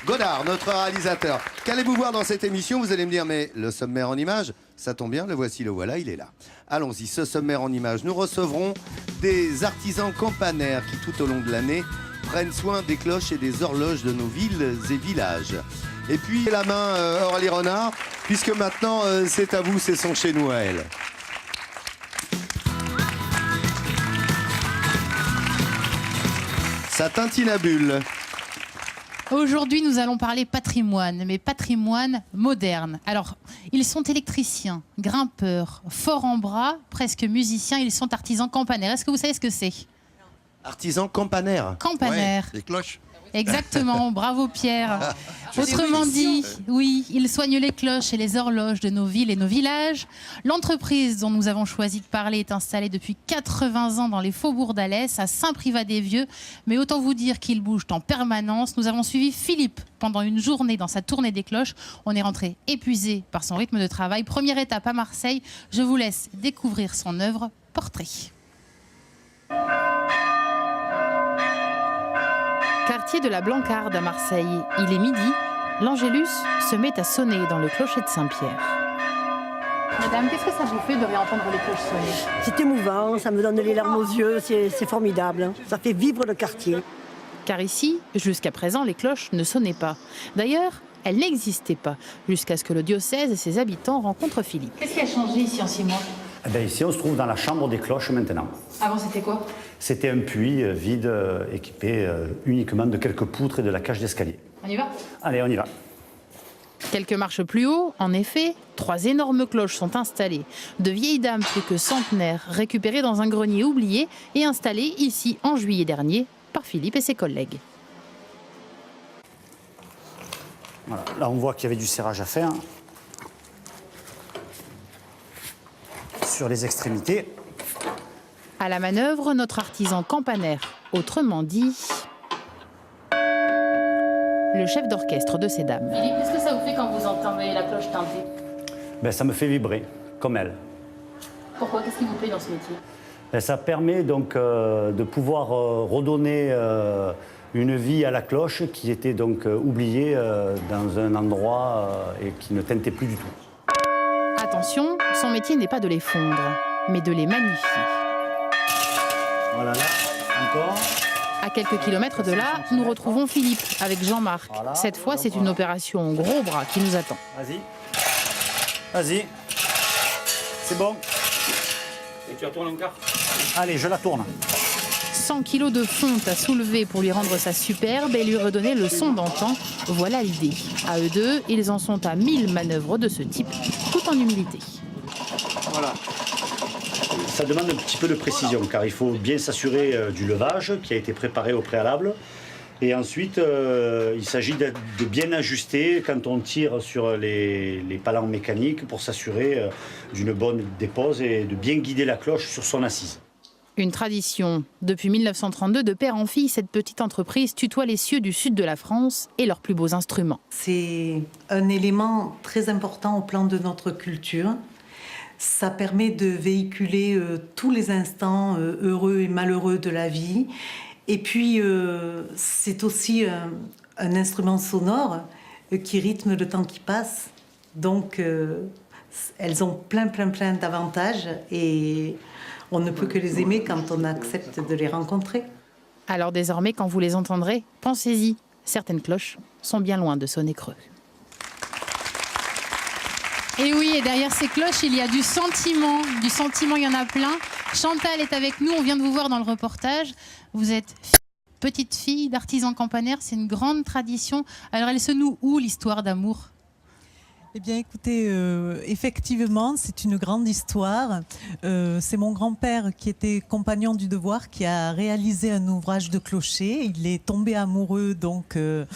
Godard, notre réalisateur. Qu'allez-vous voir dans cette émission? Vous allez me dire, mais le sommaire en images, ça tombe bien, le voici, le voilà, il est là. Allons-y, ce sommaire en images. Nous recevrons des artisans campanaires qui, tout au long de l'année, prennent soin des cloches et des horloges de nos villes et villages. Et puis, la main, Aurélie Renard, puisque maintenant, c'est à vous, c'est son chez nous à elle. Ça tintinabule. Aujourd'hui, nous allons parler patrimoine, mais patrimoine moderne. Alors, ils sont électriciens, grimpeurs, forts en bras, presque musiciens, ils sont artisans campanaires. Est-ce que vous savez ce que c'est? Artisans campanaires. Campanaires. Les cloches. Exactement, bravo Pierre. Autrement dit, oui, ils soignent les cloches et les horloges de nos villes et nos villages. L'entreprise dont nous avons choisi de parler est installée depuis 80 ans dans les faubourgs d'Alès, à Saint-Privat-des-Vieux. Mais autant vous dire qu'ils bougent en permanence. Nous avons suivi Philippe pendant une journée dans sa tournée des cloches. On est rentré épuisé par son rythme de travail. Première étape à Marseille, je vous laisse découvrir son œuvre Portrait. Quartier de la Blancarde à Marseille. Il est midi. L'Angélus se met à sonner dans le clocher de Saint-Pierre. Madame, qu'est-ce que ça vous fait de réentendre les cloches sonner? C'est émouvant, ça me donne les larmes aux yeux, c'est formidable. Ça fait vivre le quartier. Car ici, jusqu'à présent, les cloches ne sonnaient pas. D'ailleurs, elles n'existaient pas, jusqu'à ce que le diocèse et ses habitants rencontrent Philippe. Qu'est-ce qui a changé ici en 6 mois? Eh bien, ici, on se trouve dans la chambre des cloches maintenant. Avant, c'était quoi? C'était un puits vide, équipé uniquement de quelques poutres et de la cage d'escalier. On y va? Allez, on y va. Quelques marches plus haut, en effet, 3 énormes cloches sont installées. De vieilles dames plus que centenaires, récupérées dans un grenier oublié et installées ici en juillet dernier par Philippe et ses collègues. Voilà. Là, on voit qu'il y avait du serrage à faire sur les extrémités. À la manœuvre, notre artisan campanaire, autrement dit, le chef d'orchestre de ces dames. Philippe, qu'est-ce que ça vous fait quand vous entendez la cloche tinter? Ben, ça me fait vibrer, comme elle. Pourquoi? Qu'est-ce qui vous plaît dans ce métier? Ben, ça permet donc de pouvoir redonner une vie à la cloche qui était donc oubliée dans un endroit et qui ne tintait plus du tout. Attention, son métier n'est pas de les fondre, mais de les magnifier. Voilà, là, encore. À quelques kilomètres de là, nous retrouvons Philippe avec Jean-Marc. Voilà. Cette fois, c'est une opération gros bras qui nous attend. Vas-y. Vas-y. C'est bon. Et tu la tournes encore? Allez, je la tourne. 100 kilos de fonte à soulever pour lui rendre sa superbe et lui redonner le son d'antan. Voilà l'idée. À eux deux, ils en sont à 1000 manœuvres de ce type, tout en humilité. Voilà. Ça demande un petit peu de précision, car il faut bien s'assurer du levage qui a été préparé au préalable. Et ensuite, il s'agit de bien ajuster quand on tire sur les palans mécaniques pour s'assurer d'une bonne dépose et de bien guider la cloche sur son assise. Une tradition. Depuis 1932, de père en fille, cette petite entreprise tutoie les cieux du sud de la France et leurs plus beaux instruments. C'est un élément très important au plan de notre culture. Ça permet de véhiculer tous les instants heureux et malheureux de la vie. Et puis, c'est aussi un instrument sonore qui rythme le temps qui passe. Donc, elles ont plein d'avantages et on ne peut que les aimer quand on accepte de les rencontrer. Alors désormais, quand vous les entendrez, pensez-y. Certaines cloches sont bien loin de sonner creux. Et oui, et derrière ces cloches, il y a du sentiment. Du sentiment, il y en a plein. Chantal est avec nous, on vient de vous voir dans le reportage. Vous êtes petite fille d'artisan campanaire, c'est une grande tradition. Alors elle se noue où, l'histoire d'amour ? Eh bien, écoutez, effectivement, c'est une grande histoire. C'est mon grand-père qui était compagnon du devoir qui a réalisé un ouvrage de clocher. Il est tombé amoureux donc de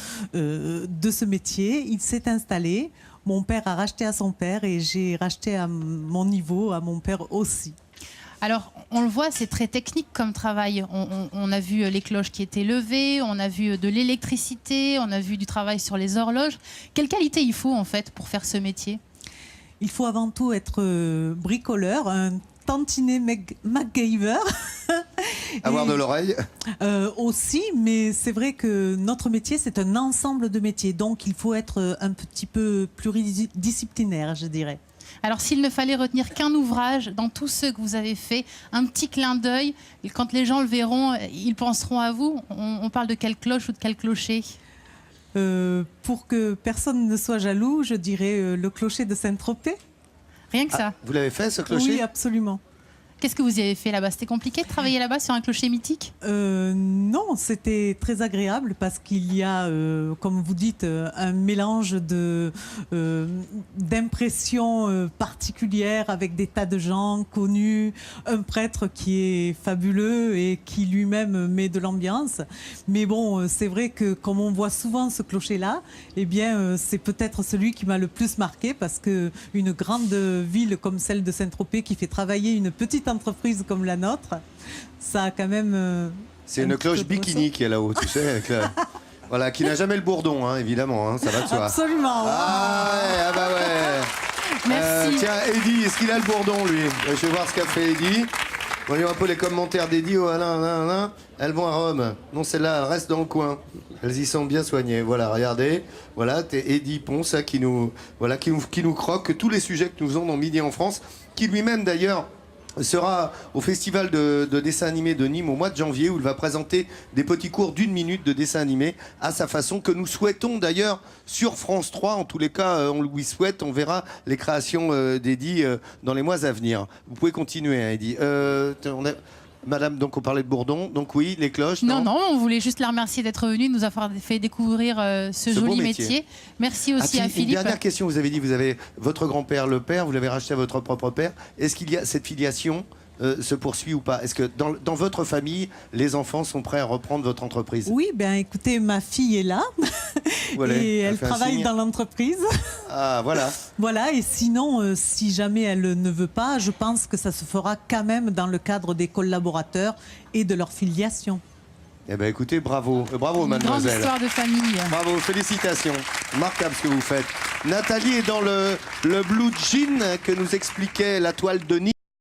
ce métier. Il s'est installé. Mon père a racheté à son père et j'ai racheté à mon niveau, à mon père aussi. Alors, on le voit, c'est très technique comme travail. On a vu les cloches qui étaient levées, on a vu de l'électricité, on a vu du travail sur les horloges. Quelle qualité il faut, en fait, pour faire ce métier ? Il faut avant tout être bricoleur, un tantinet MacGyver. Avoir de l'oreille. Aussi, mais c'est vrai que notre métier, c'est un ensemble de métiers. Donc, il faut être un petit peu pluridisciplinaire, je dirais. Alors, s'il ne fallait retenir qu'un ouvrage dans tous ceux que vous avez fait, un petit clin d'œil, quand les gens le verront, ils penseront à vous. On parle de quelle cloche ou de quel clocher? Pour que personne ne soit jaloux, je dirais le clocher de Saint-Tropez. Rien que ça. Vous l'avez fait, ce clocher? Oui, absolument. Qu'est-ce que vous y avez fait là-bas? C'était compliqué de travailler là-bas sur un clocher mythique? Non, c'était très agréable parce qu'il y a, comme vous dites, un mélange d'impressions particulières avec des tas de gens connus, un prêtre qui est fabuleux et qui lui-même met de l'ambiance. Mais bon, c'est vrai que comme on voit souvent ce clocher-là, eh bien, c'est peut-être celui qui m'a le plus marqué parce que une grande ville comme celle de Saint-Tropez qui fait travailler une petite entreprise comme la nôtre, ça a quand même... C'est une cloche bikini qui est là-haut, tu sais, avec voilà, qui n'a jamais le bourdon, hein, évidemment, hein, ça va de soi. Absolument. Ah ouais, ah bah ouais. Merci. Tiens, Eddy, est-ce qu'il a le bourdon, lui? Je vais voir ce qu'a fait Eddy. Voyons un peu les commentaires d'Eddy. Oh, Alain, elles vont à Rome. Non, celle-là, elle reste dans le coin. Elles y sont bien soignées. Voilà, regardez. Voilà, t'es Eddy Ponce, hein, qui nous croque tous les sujets que nous faisons dans Midi en France, qui lui-même, d'ailleurs, sera au festival de dessin animé de Nîmes au mois de janvier, où il va présenter des petits cours d'1 minute de dessin animé à sa façon, que nous souhaitons d'ailleurs sur France 3. En tous les cas, on lui souhaite, on verra les créations d'Eddy dans les mois à venir. Vous pouvez continuer, hein, Eddy. Madame, donc on parlait de Bourdon, donc oui, les cloches. Non, on voulait juste la remercier d'être venue, de nous avoir fait découvrir ce joli métier. Merci aussi à Philippe. Une dernière question, vous avez dit, vous avez votre grand-père, le père, vous l'avez racheté à votre propre père. Est-ce qu'il y a cette filiation se poursuit ou pas? Est-ce que dans votre famille, les enfants sont prêts à reprendre votre entreprise? Oui, ben écoutez, ma fille est là Voilà, et elle travaille dans l'entreprise. Ah, voilà. Voilà, et sinon, si jamais elle ne veut pas, je pense que ça se fera quand même dans le cadre des collaborateurs et de leur filiation. Eh bien, écoutez, bravo. Bravo, Une grande mademoiselle. histoire de famille. Bravo, félicitations. Remarquable ce que vous faites. Nathalie est dans le blue jean que nous expliquait la toile de Nîmes.